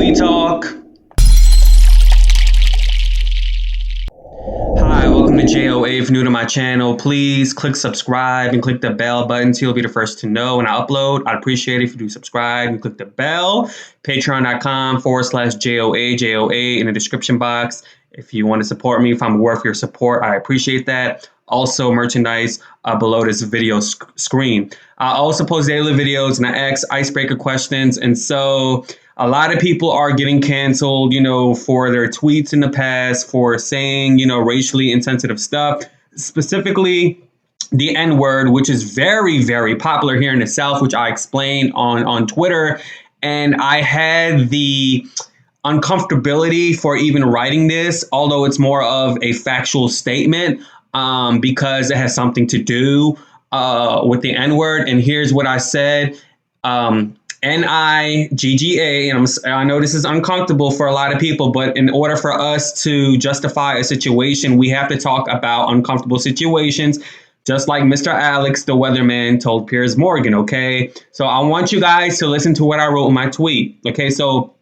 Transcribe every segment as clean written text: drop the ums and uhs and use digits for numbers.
Booty Talk. Hi, welcome to JOA. If you're new to my channel, please click subscribe and click the bell button so you'll be the first to know when I upload. I'd appreciate it if you do subscribe and click the bell. Patreon.com/JOA, JOA in the description box. If you want to support me, if I'm worth your support, I appreciate that. Also, merchandise below this video screen. I also post daily videos and I ask icebreaker questions. And so a lot of people are getting canceled, for their tweets in the past, for saying, racially insensitive stuff, specifically the N-word, which is very, very popular here in the South, which I explained on Twitter. And I had the uncomfortability for even writing this, although it's more of a factual statement, because it has something to do with the N-word. And here's what I said. N-I-G-G-A, and I know this is uncomfortable for a lot of people, but in order for us to justify a situation, we have to talk about uncomfortable situations, just like Mr. Alex, the weatherman, told Piers Morgan, okay? So I want you guys to listen to what I wrote in my tweet, okay? So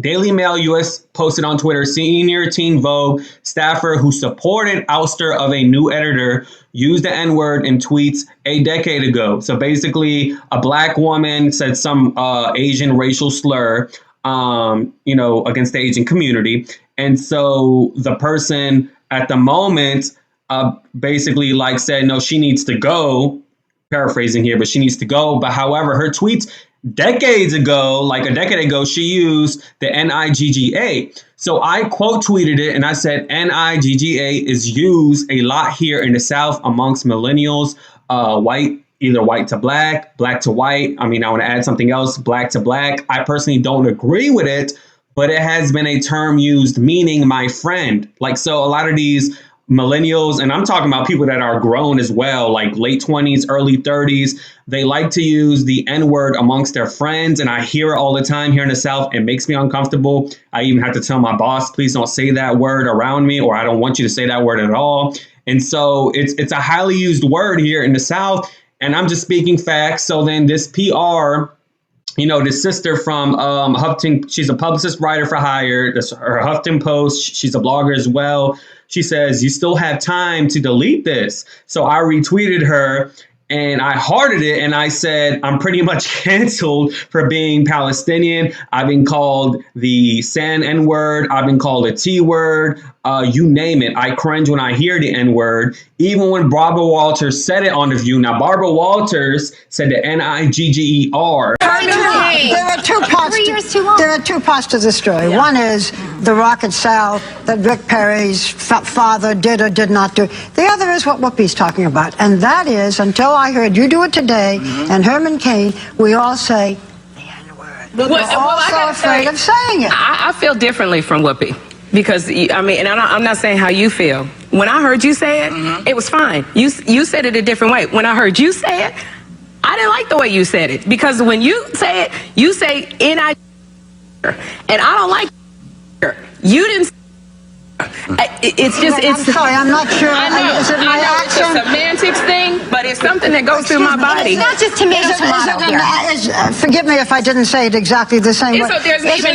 Daily Mail US posted on Twitter, senior Teen Vogue staffer who supported ouster of a new editor used the N-word in tweets a decade ago. So basically, a black woman said some Asian racial slur, against the Asian community. And so the person at the moment basically said, no, she needs to go. Paraphrasing here, but she needs to go. But however, her tweets decades ago, like a decade ago, she used the N-I-G-G-A. So I quote tweeted it and I said, N-I-G-G-A is used a lot here in the South amongst millennials, either white to black, black to white. I mean, I want to add something else, black to black. I personally don't agree with it, but it has been a term used meaning my friend. So a lot of these millennials, and I'm talking about people that are grown as well, like late 20s, early 30s, they like to use the N-word amongst their friends. And I hear it all the time here in the South. It makes me uncomfortable. I even have to tell my boss, please don't say that word around me, or I don't want you to say that word at all. And so it's a highly used word here in the South. And I'm just speaking facts. So then this PR, this sister from Huffington, she's a publicist writer for hire, her Huffington Post, she's a blogger as well. She says, you still have time to delete this. So I retweeted her and I hearted it. And I said, I'm pretty much canceled for being Palestinian. I've been called the San N-word. I've been called a T-word. You name it. I cringe when I hear the N-word. Even when Barbara Walters said it on The View. Now, Barbara Walters said the N-I-G-G-E-R. There are two parts to the story. Yeah. One is the rocket south that Rick Perry's father did or did not do. The other is what Whoopi's talking about. And that is, until I heard you do it today, and Herman Cain, we all say the N-word. We're also afraid of saying it. I feel differently from Whoopi. Because, and I'm not saying how you feel. When I heard you say it, it was fine. You said it a different way. When I heard you say it, I didn't like the way you said it. Because when you say it, you say N-I, and I don't like you didn't. It's just, I'm sorry, I'm not sure. I know, is it my accent? It's a semantics thing, but it's something that goes through my body. It's not just tomato here. Forgive me if I didn't say it exactly the same way. Even if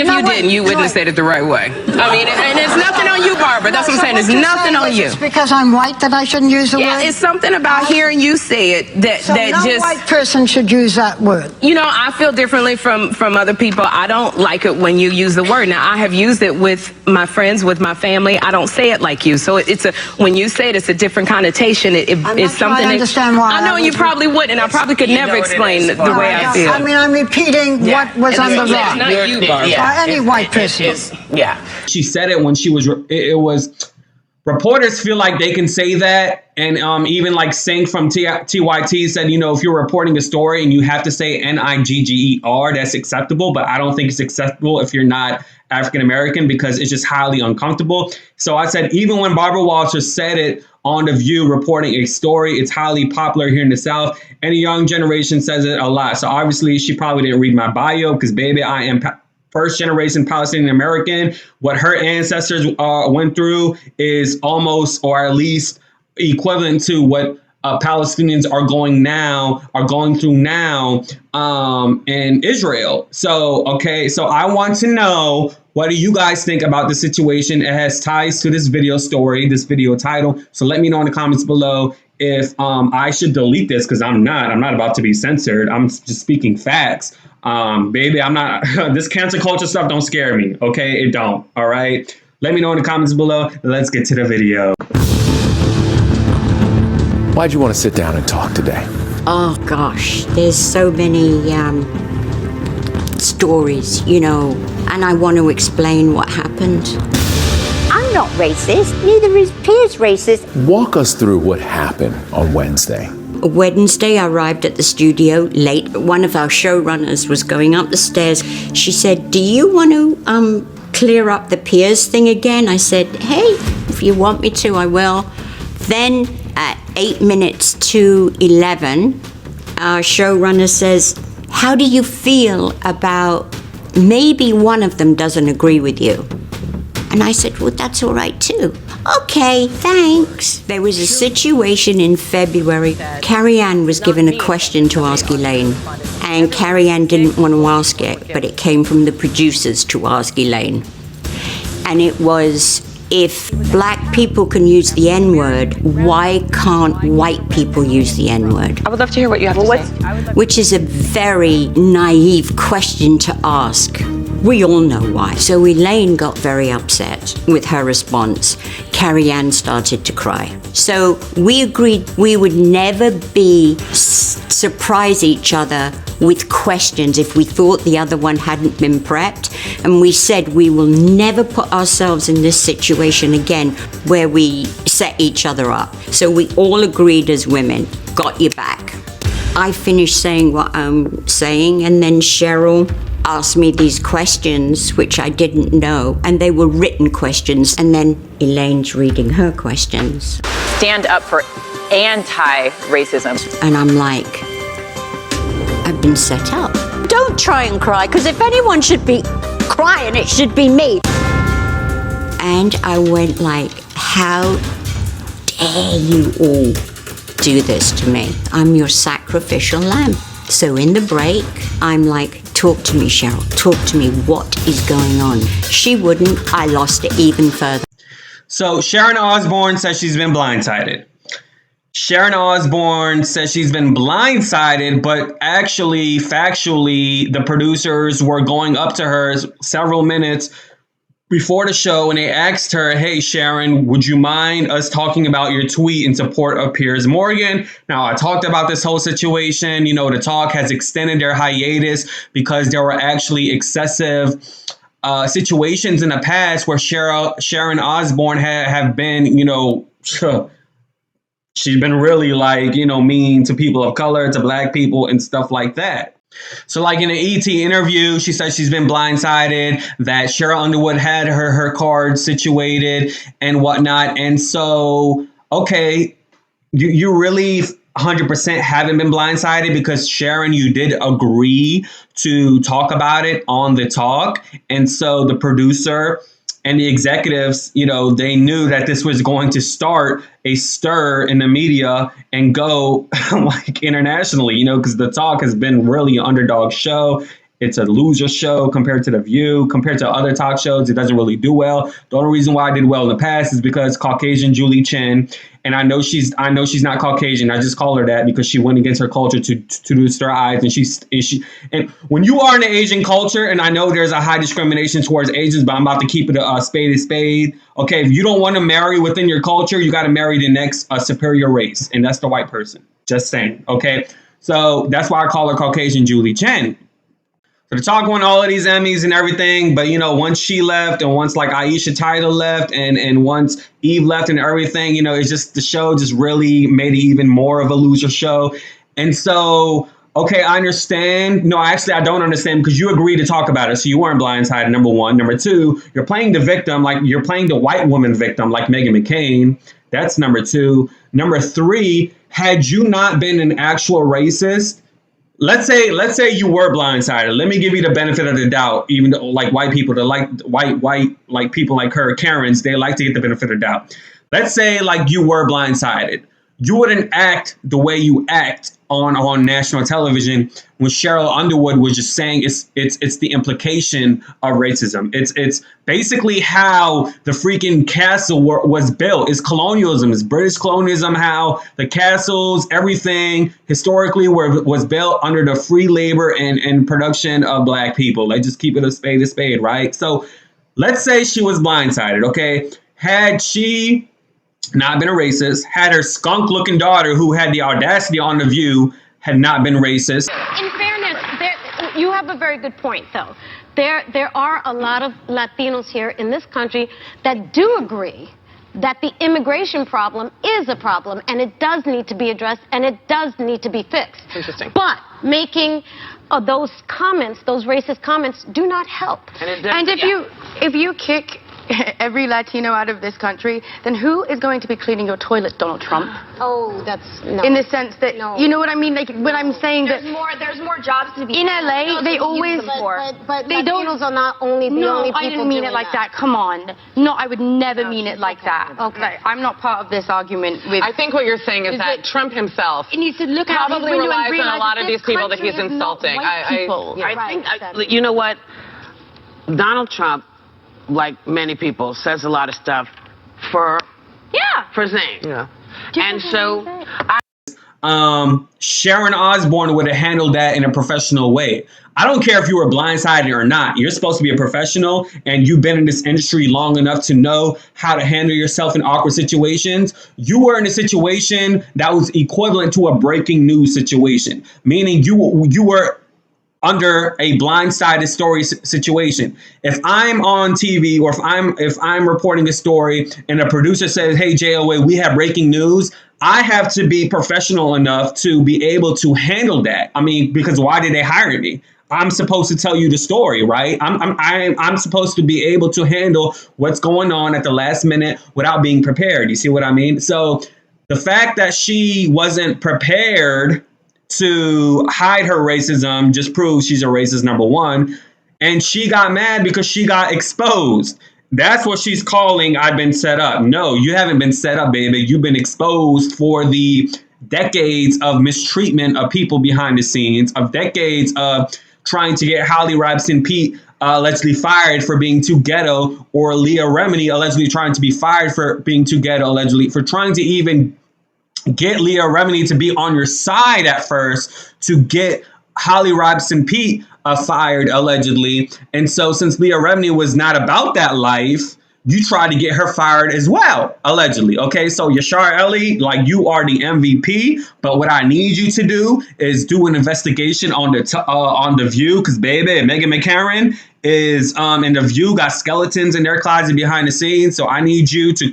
you didn't, you wouldn't have said it the right way. And it's nothing on you, Barbara. That's what I'm saying. It's nothing on you. It's because I'm white that I shouldn't use the word? Yeah, it's something about hearing you say it that no just... white person should use that word. I feel differently from other people. I don't like it when you use the word. Now, I have used it with my friends, with my family. I don't say it like you. So when you say it, it's a different connotation. It's something. I understand why. I know you probably wouldn't, and I probably could never explain the way I feel. I'm repeating what was on the rock. Not you, Barbara. Any white person. She said it when it was. Reporters feel like they can say that, and even Sink from TYT said, if you're reporting a story and you have to say N-I-G-G-E-R, that's acceptable, but I don't think it's acceptable if you're not African American because it's just highly uncomfortable. So I said, even when Barbara Walters said it on The View reporting a story, it's highly popular here in the South, and the young generation says it a lot. So obviously she probably didn't read my bio because, baby, I am first generation Palestinian American. What her ancestors went through is almost, or at least equivalent to what Palestinians are going through now in Israel. So I want to know, what do you guys think about the situation? It has ties to this video story, this video title. So let me know in the comments below if I should delete this, because I'm not about to be censored. I'm just speaking facts. Baby, I'm not, this cancel culture stuff don't scare me, okay? It don't, all right? Let me know in the comments below. Let's get to the video. Why'd you want to sit down and talk today? Oh gosh, there's so many stories, you know, and I want to explain what happened. I'm not racist, neither is Piers racist. Walk us through what happened on Wednesday. Wednesday, I arrived at the studio late. One of our showrunners was going up the stairs. She said, "Do you want to clear up the Piers thing again?" I said, "Hey, if you want me to, I will." Then at 8 minutes to 11, our showrunner says, "How do you feel about maybe one of them doesn't agree with you?" And I said, "Well, that's all right too." "Okay, thanks." There was a situation in February. Carrie-Anne was given a question to ask Elaine, and Carrie-Anne didn't want to ask it, but it came from the producers to ask Elaine. And it was, if black people can use the N-word, why can't white people use the N-word? I would love to hear what you have to say. Which is a very naive question to ask. We all know why. So Elaine got very upset with her response. Carrie-Anne started to cry. So we agreed we would never surprise each other with questions if we thought the other one hadn't been prepped. And we said we will never put ourselves in this situation again where we set each other up. So we all agreed as women, got your back. I finished saying what I'm saying, and then Sheryl asked me these questions, which I didn't know, and they were written questions, and then Elaine's reading her questions. Stand up for anti-racism. And I'm like, I've been set up. Don't try and cry, because if anyone should be crying, it should be me. And I went like, how dare you all do this to me? I'm your sacrificial lamb. So in the break, I'm like, talk to me, Sheryl. Talk to me. What is going on? She wouldn't. I lost it even further. So Sharon Osbourne says she's been blindsided. Sharon Osbourne says she's been blindsided, but actually, factually, the producers were going up to her several minutes before the show, and they asked her, "Hey, Sharon, would you mind us talking about your tweet in support of Piers Morgan?" Now, I talked about this whole situation. You know, the talk has extended their hiatus because there were actually excessive situations in the past where Sharon Osbourne have been, you know, she's been really like, you know, mean to people of color, to black people and stuff like that. So like in an ET interview, she said she's been blindsided, that Sheryl Underwood had her card situated and whatnot. And so, okay, you really 100% haven't been blindsided, because Sharon, you did agree to talk about it on the talk. And so the producer and the executives, you know, they knew that this was going to start a stir in the media and go like internationally, you know, because the talk has been really an underdog show. It's a loser show compared to The View, compared to other talk shows. It doesn't really do well. The only reason why I did well in the past is because Caucasian Julie Chen, and I know she's not Caucasian. I just call her that because she went against her culture to do stir eyes, and when you are in the Asian culture, and I know there's a high discrimination towards Asians, but I'm about to keep it a spade a spade. Okay, if you don't want to marry within your culture, you got to marry the next superior race, and that's the white person. Just saying. Okay, so that's why I call her Caucasian Julie Chen. So the talk won all of these Emmys and everything, but you know, once she left, and once like Aisha Tyler left, and once Eve left and everything, you know, it's just, the show just really made it even more of a loser show. And so, okay, I understand. No, actually, I don't understand, because you agreed to talk about it, so you weren't blindsided, number one. Number two, you're playing the victim, like you're playing the white woman victim, like Meghan McCain. That's number two. Number three, had you not been an actual racist, let's say you were blindsided. Let me give you the benefit of the doubt. Even though, like, white people, that like white like people like her, Karens, they like to get the benefit of the doubt. Let's say like you were blindsided. you wouldn't act the way you act on national television when Sheryl Underwood was just saying it's the implication of racism. It's basically how the freaking castle was built. It's colonialism. It's British colonialism. How the castles, everything historically was built under the free labor and production of black people. Let's just keep it a spade, right? So let's say she was blindsided. Okay, had she not been a racist, had her skunk-looking daughter, who had the audacity on The View, had not been racist. In fairness, you have a very good point, though. There are a lot of Latinos here in this country that do agree that the immigration problem is a problem, and it does need to be addressed, and it does need to be fixed. Interesting. But making those comments, those racist comments, do not help. And if you kick every Latino out of this country, then who is going to be cleaning your toilet, Donald Trump? Oh, that's no. In the sense that, no. You know what I mean? Like when I'm saying there's more jobs to be in LA, they always but they Latinos are not only the only people. I didn't mean it like that. Come on. No, I would never mean it like that. Okay. Like, I'm not part of this argument with. I think what you're saying is that Trump himself needs to look out probably relies on a lot of these people that he's insulting. I think, you know what? Donald Trump, like many people, says a lot of stuff for Zane. Yeah. And so Sharon Osbourne would have handled that in a professional way. I don't care if you were blindsided or not. You're supposed to be a professional, and you've been in this industry long enough to know how to handle yourself in awkward situations. You were in a situation that was equivalent to a breaking news situation, meaning you were under a blindsided story situation. If I'm on TV, or if I'm reporting a story and a producer says, "Hey, JOA, we have breaking news," I have to be professional enough to be able to handle that. I mean, because why did they hire me? I'm supposed to tell you the story, right? I'm supposed to be able to handle what's going on at the last minute without being prepared. You see what I mean? So the fact that she wasn't prepared to hide her racism just proves she's a racist, number one. And she got mad because she got exposed. That's what she's calling "I've been set up." No, you haven't been set up, baby. You've been exposed for the decades of mistreatment of people behind the scenes, of decades of trying to get Holly Robson Pete allegedly fired for being too ghetto, or Leah Remini allegedly trying to be fired for being too ghetto, allegedly for trying to even get Leah Remini to be on your side at first to get Holly Robson Pete fired, allegedly. And so since Leah Remini was not about that life, you tried to get her fired as well, allegedly. Okay, so Yashar Ali, like, you are the MVP, but what I need you to do is do an investigation on the View, because baby, Meghan McCain is in the View, got skeletons in their closet behind the scenes. So I need you to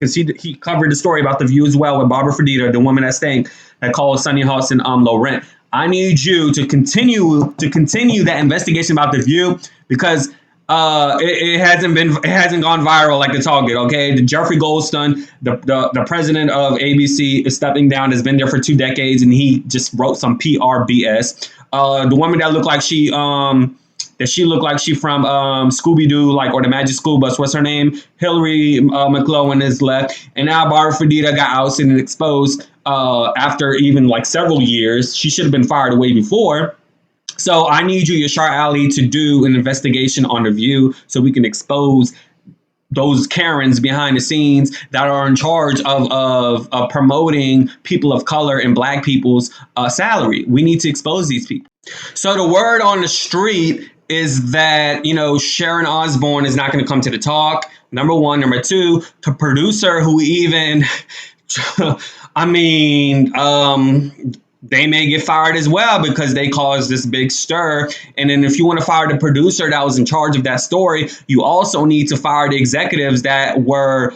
because he covered the story about the View as well with Barbara Fredita, the woman that called Sunny Hostin low rent. I need you to continue that investigation about the View, because it hasn't gone viral like the Target. Okay, the Jeffrey Goldstein, the president of ABC, is stepping down. Has been there for 2 decades, and he just wrote some PR BS. The woman that looked like she from Scooby-Doo, like, or the Magic School Bus. What's her name? Hillary McClowan is left. And now Barbara Fredita got ousted and exposed after even like several years. She should have been fired way before. So I need you, Yashar Ali, to do an investigation on The View so we can expose those Karens behind the scenes that are in charge of promoting people of color and black people's salary. We need to expose these people. So the word on the street is that, Sharon Osbourne is not going to come to the talk. Number one. Number two, the producer who even, they may get fired as well because they caused this big stir. And then if you want to fire the producer that was in charge of that story, you also need to fire the executives that were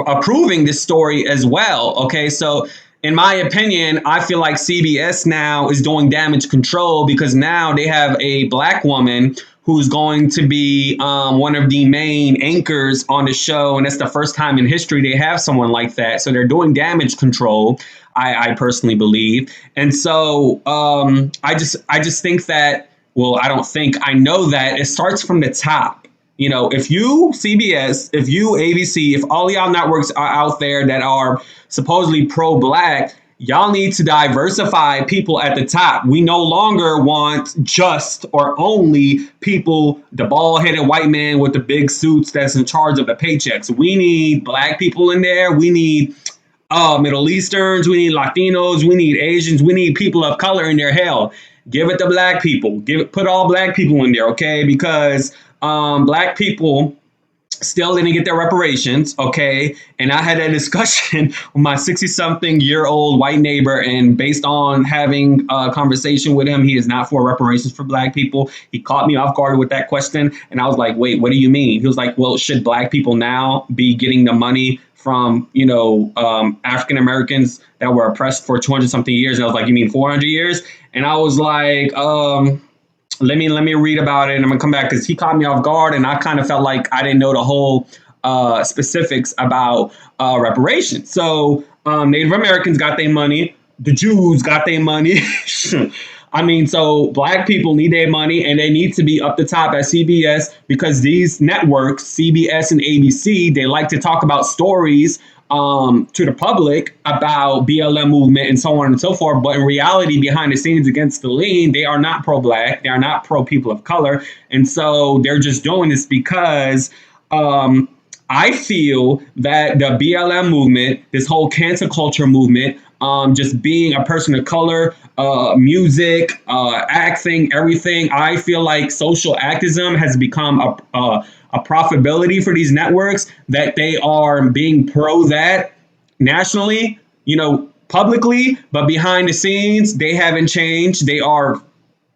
approving this story as well. Okay, so in my opinion, I feel like CBS now is doing damage control, because now they have a black woman who's going to be one of the main anchors on the show. And it's the first time in history they have someone like that. So they're doing damage control, I personally believe. And so I just think that, well, I don't think, I know that it starts from the top. if you CBS, if you ABC, if all y'all networks are out there that are supposedly pro-black, y'all need to diversify people at the top. We no longer want just or only people, the bald-headed white man with the big suits that's in charge of the paychecks. We need black people in there. We need Middle Easterns. We need Latinos. We need Asians. We need people of color in there. Hell, give it to black people. Put all black people in there, okay? Because black people still didn't get their reparations, okay? And I had a discussion with my 60-something-year-old white neighbor, and based on having a conversation with him, he is not for reparations for black people. He caught me off guard with that question, and I was like, wait, what do you mean? He was like, well, should black people now be getting the money from, African Americans that were oppressed for 200-something years? And I was like, you mean 400 years? And I was like, let me read about it, and I'm gonna come back, because he caught me off guard, and I kind of felt like I didn't know the whole specifics about reparations. So Native Americans got their money, the Jews got their money. I mean, so black people need their money, and they need to be up the top at CBS, because these networks, CBS and ABC, they like to talk about stories to the public about BLM movement and so on and so forth. But in reality, behind the scenes against the lean, they are not pro-black. They are not pro-people of color. And so they're just doing this because I feel that the BLM movement, this whole cancel culture movement, just being a person of color, music, acting, everything, I feel like social activism has become a profitability for these networks, that they are being pro that nationally, publicly, but behind the scenes, they haven't changed. They are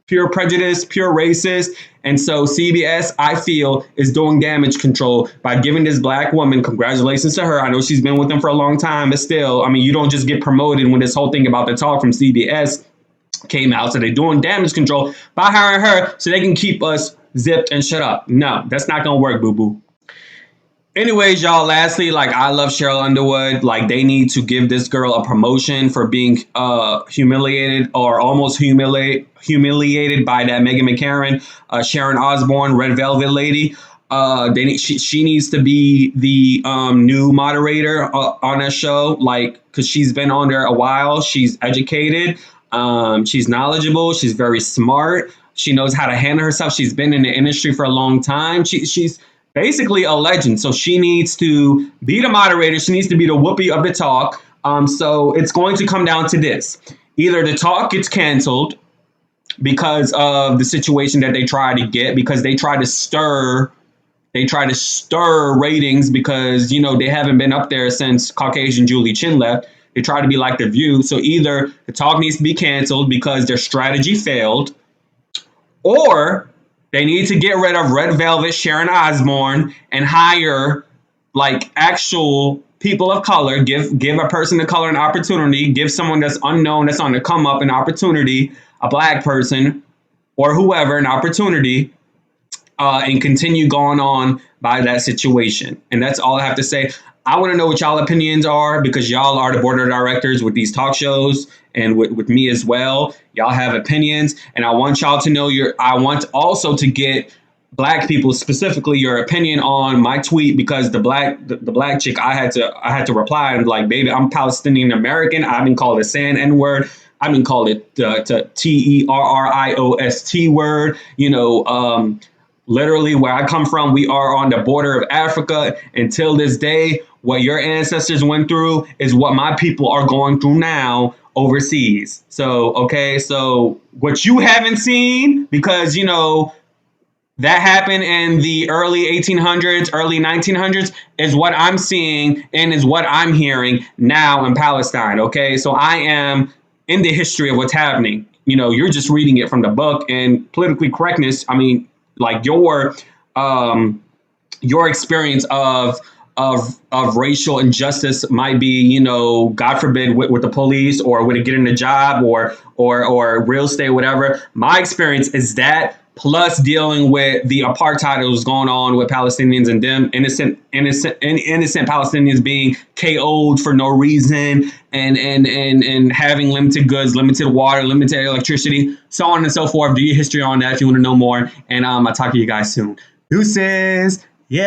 pure prejudice, pure racist. And so CBS, I feel, is doing damage control by giving this black woman, congratulations to her. I know she's been with them for a long time, but still, I mean, you don't just get promoted when this whole thing about the talk from CBS came out. So they're doing damage control by hiring her so they can keep us zipped and shut up. No, that's not going to work, boo-boo. Anyways, y'all, lastly, I love Sheryl Underwood. They need to give this girl a promotion for being humiliated or almost humiliated by that Meghan McCain, Sharon Osbourne, Red Velvet lady. She needs to be the new moderator on that show, because she's been on there a while. She's educated. She's knowledgeable. She's very smart. She knows how to handle herself. She's been in the industry for a long time. She's basically a legend. So she needs to be the moderator. She needs to be the Whoopi of the talk. So it's going to come down to this. Either the talk gets canceled because of the situation that they try to get, because they try to stir ratings, because, they haven't been up there since Caucasian Julie Chin left. They try to be like The View. So either the talk needs to be canceled because their strategy failed, or they need to get rid of Red Velvet Sharon Osbourne and hire actual people of color. Give a person of color an opportunity. Give someone that's unknown, that's on the come up, an opportunity. A black person or whoever an opportunity, and continue going on by that situation. And that's all I have to say. I want to know what y'all opinions are, because y'all are the board of directors with these talk shows, and with me as well. Y'all have opinions, and I want y'all to know I want also to get black people, specifically, your opinion on my tweet, because the black chick, I had to reply and baby, I'm Palestinian American. I've been called a sand N-word. I've been called it the terrorist word. Literally, where I come from, we are on the border of Africa. Until this day, what your ancestors went through is what my people are going through now overseas. So, okay, so what you haven't seen, because, that happened in the early 1800s, early 1900s, is what I'm seeing and is what I'm hearing now in Palestine, okay? So I am in the history of what's happening. You're just reading it from the book, and politically correctness, I mean, your experience of racial injustice might be, God forbid, with the police, or with getting a job, or real estate, whatever. My experience is that, plus dealing with the apartheid that was going on with Palestinians, and them innocent Palestinians being KO'd for no reason, and having limited goods, limited water, limited electricity, so on and so forth. Do your history on that if you want to know more. And I'll talk to you guys soon. Deuces. Yay.